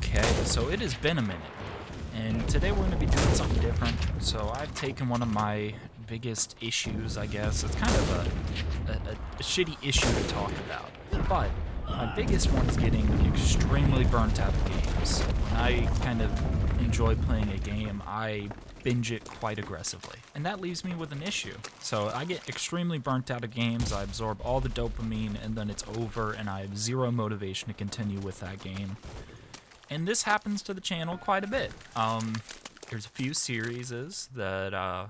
Okay, so it has been a minute, and today we're going to be doing something different. So I've taken one of my biggest issues, I guess. It's kind of a shitty issue to talk about, but my biggest one is getting extremely burnt out of games. When I kind of enjoy playing a game, I binge it quite aggressively, and that leaves me with an issue. So I get extremely burnt out of games, I absorb all the dopamine, and then it's over, and I have zero motivation to continue with that game. And this happens to the channel quite a bit. There's a few series that I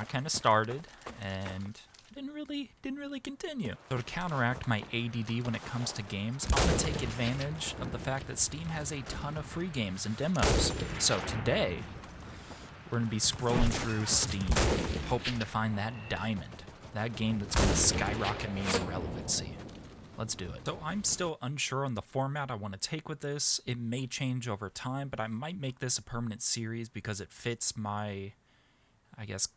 kind of started and didn't really continue. So to counteract my ADD when it comes to games, I'm gonna take advantage of the fact that Steam has a ton of free games and demos. So today, we're gonna be scrolling through Steam, hoping to find that diamond, that game that's gonna skyrocket me in relevancy. Let's do it. So I'm still unsure on the format I want to take with this. It may change over time, but I might make this a permanent series because it fits my, I guess,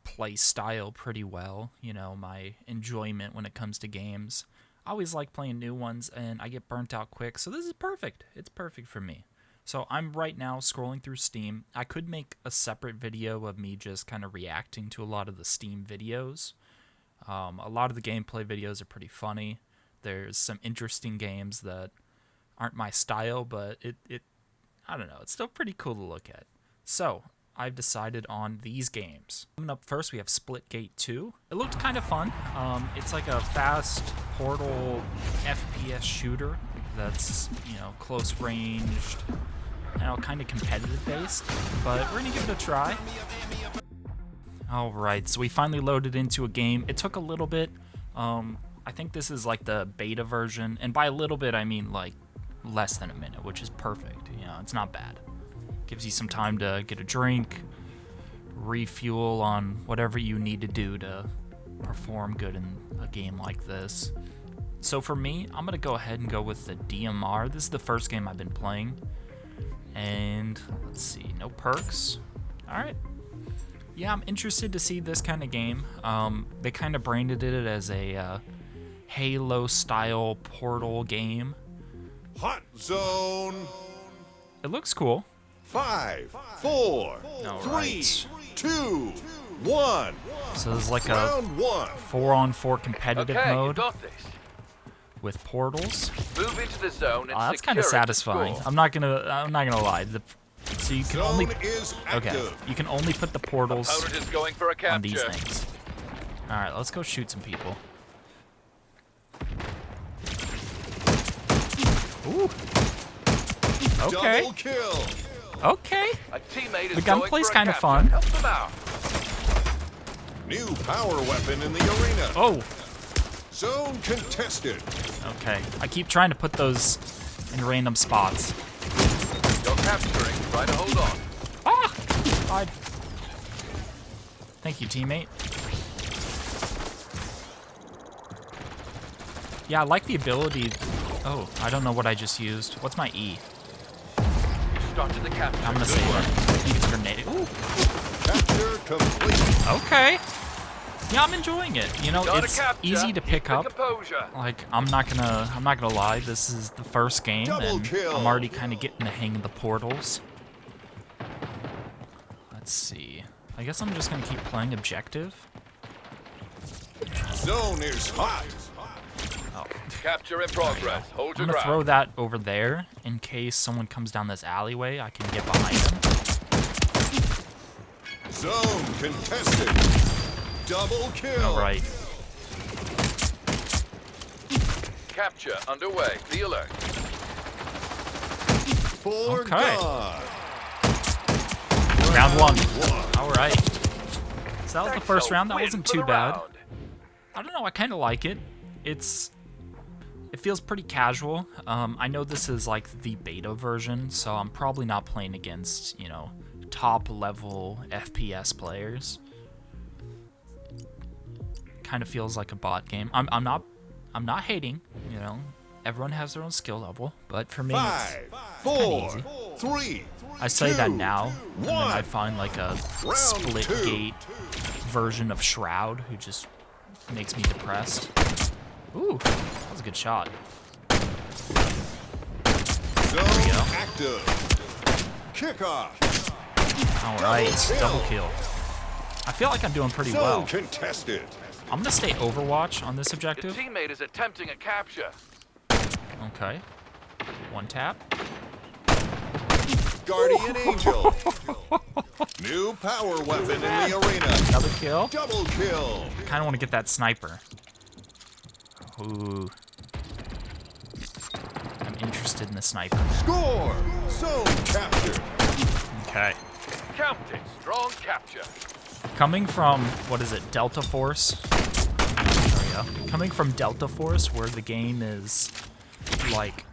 play style pretty well. You know, my enjoyment when it comes to games. I always like playing new ones, and I get burnt out quick, so this is perfect. It's perfect for me. So I'm right now scrolling through Steam. I could make a separate video of me just kind of reacting to a lot of the Steam videos. A lot of the gameplay videos are pretty funny. There's some interesting games that aren't my style, but I don't know, it's still pretty cool to look at. So, I've decided on these games. Coming up first, we have Splitgate 2. It looked kind of fun. It's like a fast portal FPS shooter that's, close ranged, kind of competitive based, but we're gonna give it a try. Alright, so we finally loaded into a game. It took a little bit. I think this is like the beta version, and by a little bit I mean like less than a minute, which is perfect. It's not bad. Gives you some time to get a drink, refuel on whatever you need to do to perform good in a game like this. So for me, I'm gonna go ahead and go with the DMR. This is the first game I've been playing, and let's see, no perks. All right. Yeah, I'm interested to see this kind of game. They kind of branded it as a Halo-style Portal game. Hot zone. It looks cool. 5, 4, 3, 2, 1. So there's like Round 1. 4-on-4 competitive mode You got this. with portals. Move into the zone and That's kind of secure it to satisfying. score. I'm not gonna lie. So you can only Zone is active. you can only put the portals Opponent is going for a on these capture. things. All right, let's go shoot some people. Ooh. Okay. Double kill. Okay. A teammate is The going gunplay's for a kind of capture. fun. Help them out. New power weapon in the arena. Oh. Zone contested. Okay. I keep trying to put those in random spots. You're capturing. Try to hold on. Ah! God. Thank you, teammate. Yeah, I like the ability. Oh, I don't know what I just used. What's my E? You started the capture. I'm gonna say that. I think it's grenade. Ooh. Capture complete. Okay. Yeah, I'm enjoying it. Gotta It's capture. easy to pick Keep the up. composure. Like, I'm not gonna lie. This is the first game, Double and kill. I'm already kind of getting the hang of the portals. Let's see. I guess I'm just gonna keep playing objective. Zone is hot. Oh. Capture in progress. Hold I'm your gonna ground. throw that over there in case someone comes down this alleyway. I can get behind them. Zone contested. Double kill. All right. Capture underway. Be alert. For Okay. God. Round one. One. All right. So that was the first round. That Win wasn't for too the bad. round. I don't know. I kind of like it. It feels pretty casual. I know this is like the beta version, so I'm probably not playing against, top level FPS players. Kind of feels like a bot game. I'm not hating, Everyone has their own skill level, but for me, 5, it's 4, easy. 3. I say that 2, now, and then I 1. find like a Round Splitgate version of Shroud who just makes me depressed. Ooh, that was a good shot. Zone go. active. effective. Kickoff. All right, double kill. I feel like I'm doing pretty Zone well. contested. I'm gonna stay Overwatch on this Your objective. teammate is attempting a capture. Okay. One tap. Guardian Angel. New power weapon in the arena. Another kill. Double kill. Kind of want to get that sniper. Ooh. I'm interested in the sniper. Score. Zone captured. Okay. Count it. Strong capture. Coming from, what is it, Delta Force? There we go. Coming from Delta Force, where the game is, like,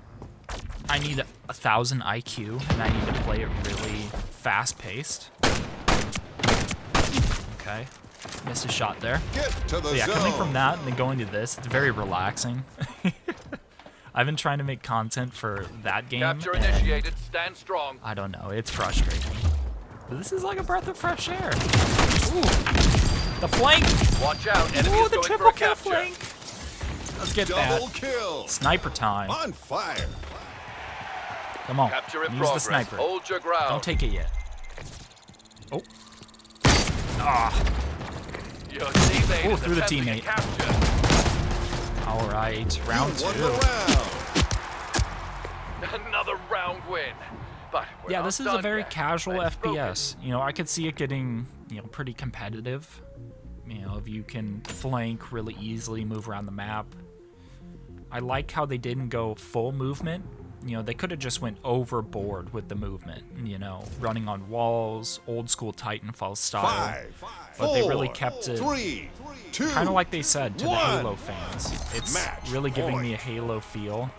I need 1,000 IQ, and I need to play it really fast-paced. Okay. Missed a shot there. Get to the So yeah, zone. coming from that and then going to this, it's very relaxing. I've been trying to make content for that game. Capture and initiated. Stand strong. I don't know, it's frustrating. But this is like a breath of fresh air. Ooh, the flank! Watch out. Enemy Ooh, is the going for triple a kill capture. flank! Let's get Double that. kill. Sniper time. On fire. Come on, Capture in use progress. the sniper. Hold your ground. Don't take it yet. Oh. Ah, Your teammate Ooh, is through the attempting a teammate. capture. all right, round You won two. the round. Another round win. But we're Yeah, not this is a done very yet. casual Let's FPS. You know, I could see it getting, pretty competitive. You know, if you can flank really easily, move around the map. I like how they didn't go full movement. You know, they could have just went overboard with the movement, running on walls, old school Titanfall style. 5, But they really 4, kept it 3, 2, kind of like they said to the one. Halo fans. It's Match really giving me a point. Halo feel.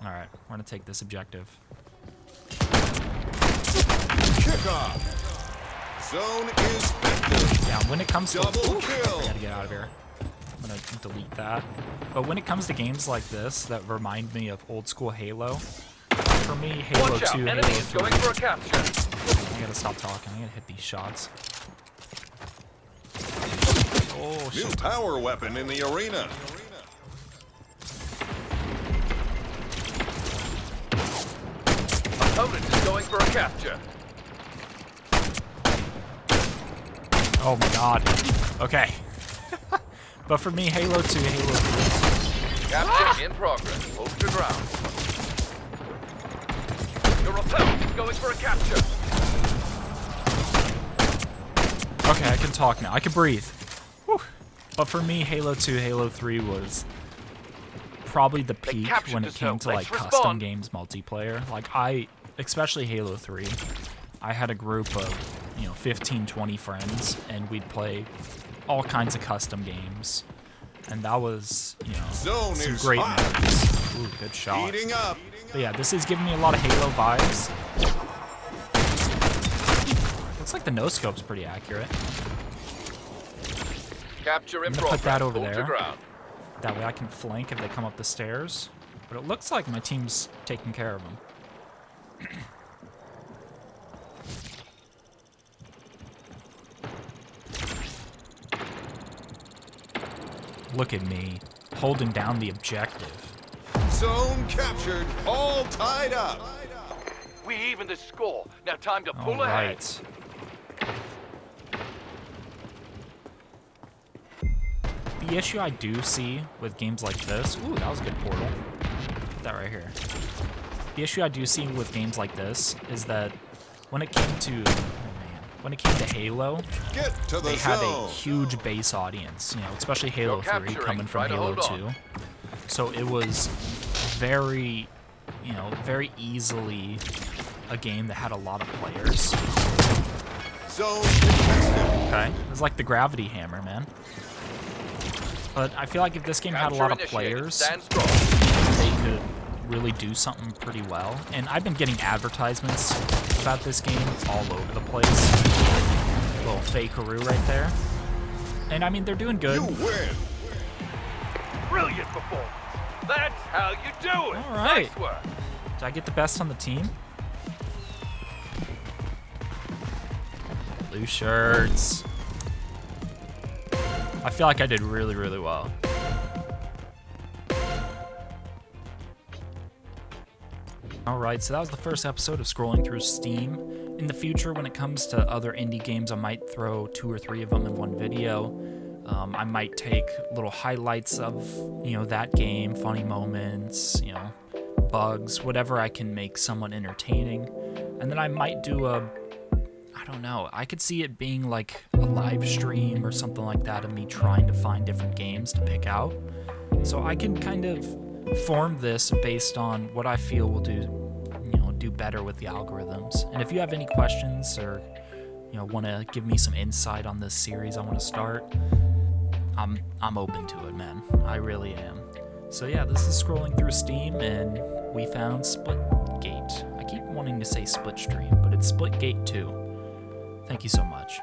All right, we're gonna take this objective. Kickoff. Zone is active. Yeah, when it comes to Double I kill. gotta get out of here. I'm gonna delete that. But when it comes to games like this that remind me of old school Halo, for me, Halo Watch 2, out. Halo Enemy is 3. going for a capture. I gotta stop talking. I gotta hit these shots. Oh New shit! power weapon in the arena. Opponent is going for a capture. Oh my god. Okay. But for me, Halo 2, Halo 3. Capture in progress. Hold your ground. Your opponent is going for a capture. Okay, I can talk now. I can breathe. Whew. But for me, Halo 2, Halo 3 was probably the peak captured when the it came zone. to Let's custom respond. games multiplayer. Especially Halo 3, I had a group of 15, 20 friends, and we'd play all kinds of custom games, and that was Zone some is great hot. memories. Ooh, good shot. Heating up. But yeah, this is giving me a lot of Halo vibes. Looks like the no scope's pretty accurate. Capture in I'm gonna put progress. that over Hold there. your ground. That way I can flank if they come up the stairs. But it looks like my team's taking care of them. Look at me, holding down the objective. Zone captured. All tied up. We even the score. Now time to pull All ahead. right. The issue I do see with games like this, ooh, that was a good portal. Put that right here. The issue I do see with games like this is that when it came to, when it came to Halo, Get to the they had a zone. huge base audience, especially Halo You're 3 capturing. coming Try from to Halo hold 2. on. So it was very, very easily a game that had a lot of players. Zone contested. Okay, it's like the gravity hammer, man. But I feel like if this game had a lot of Capture initiated. players, Stand strong. they could really do something pretty well. And I've been getting advertisements about this game all over the place. Little fakeroo right there. And I mean, they're doing good. You win. Brilliant performance. That's how you do it. All right. Nice work. Did I get the best on the team? Blue shirts. I feel like I did really, really well. Alright, so that was the first episode of scrolling through Steam. In the future, when it comes to other indie games, I might throw 2 or 3 of them in one video. I might take little highlights of, that game, funny moments, bugs, whatever I can make somewhat entertaining. And then I might do I don't know, I could see it being like a live stream or something like that of me trying to find different games to pick out. So I can kind of form this based on what I feel will do better with the algorithms. And if you have any questions or want to give me some insight on this series I want to start, I'm open to it, man. I really am. So yeah, this is scrolling through Steam, and we found Splitgate. I keep wanting to say Splitstream, but it's Splitgate 2. Thank you so much.